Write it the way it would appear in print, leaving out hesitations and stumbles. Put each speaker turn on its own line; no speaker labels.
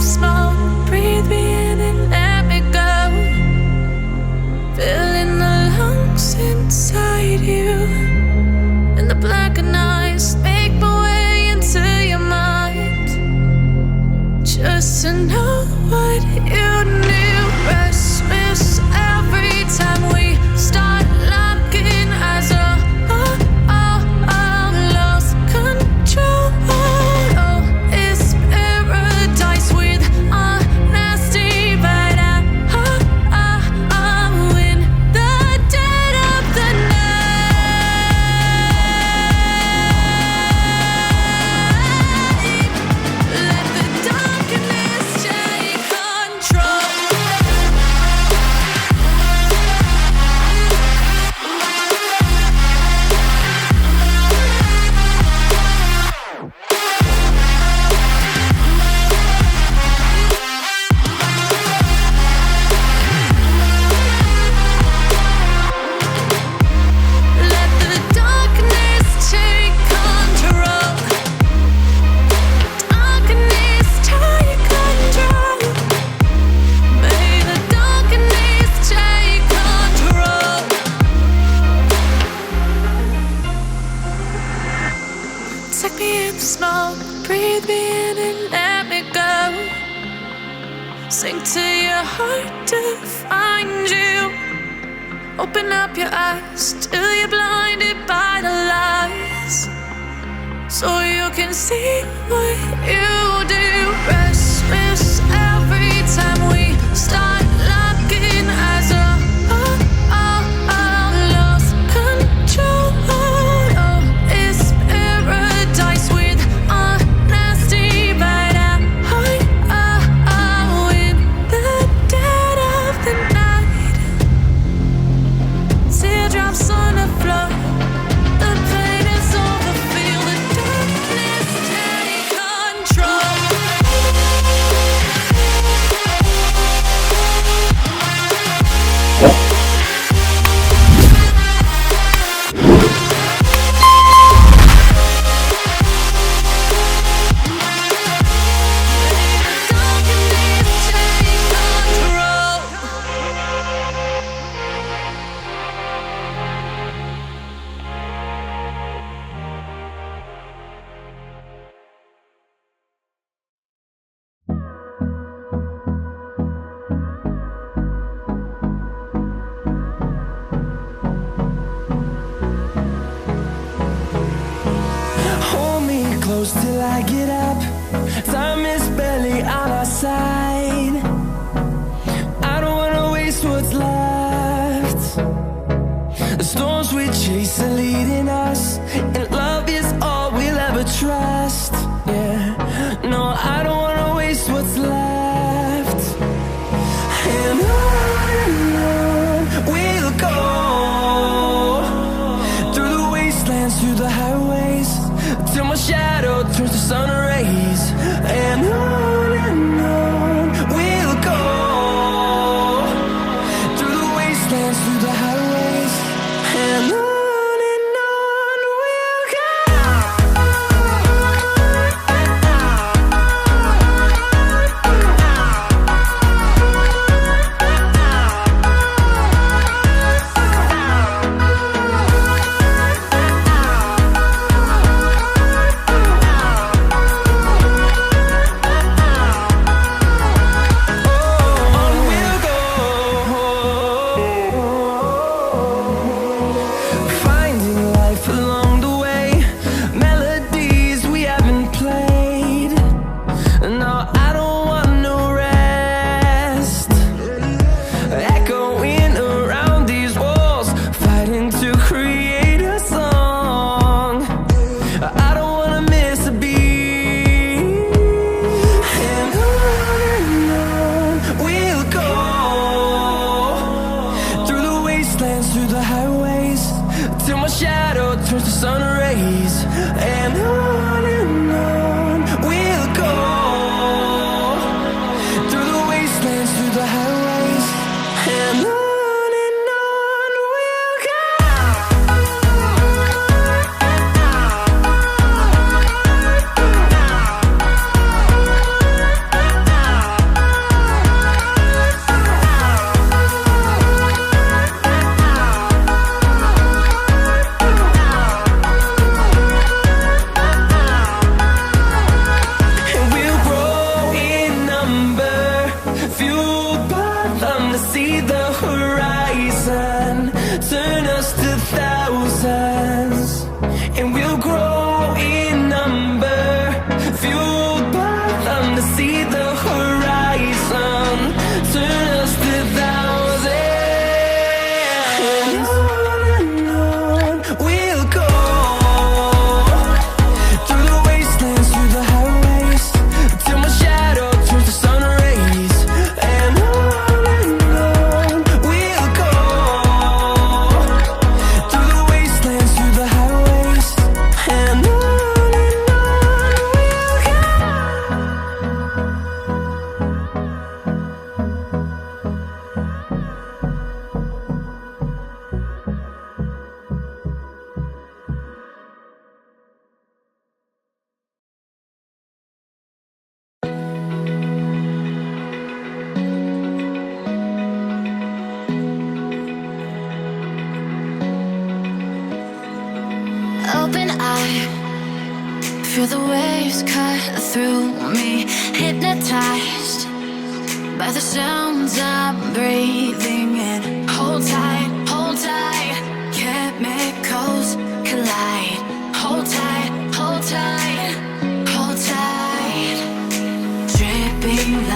smoke, breathe me in and let me go. Filling the lungs inside you, and the blackened eyes make my way into your mind. Just to know what you knew. Restless every time we start locking eyes. Lost control. Oh, it's paradise with honesty, but I'm in the dead of the night. Let the darkness take control. Let the darkness take control. Darkness take control. May the darkness take control. Take me in the smoke, breathe me in and let me go. Sink to your heart to find you. Open up your eyes till you're blinded by the lies, so you can see what you do. Restless every time we start locking eyes. Lost control. Oh, it's paradise with honesty, but I'm in the dead of the night. Teardrops on the floor. The pain is over. Feel the darkness take control.
Hold me close till I get up. Time is barely on our side. I don't wanna waste what's left. The storms we chase are leading us, and love is all we'll ever trust. Yeah, no, I don't wanna waste what's left. And on we'll go, through the wastelands, through the highways, till my shadow turns to sun rays. And on we'll go, through the wastelands, through the highways, and on we'll go.
waves cut through me, hypnotized by the sounds I'm breathing in. Hold tight, chemicals collide. Hold tight, hold tight, hold tight. Dripping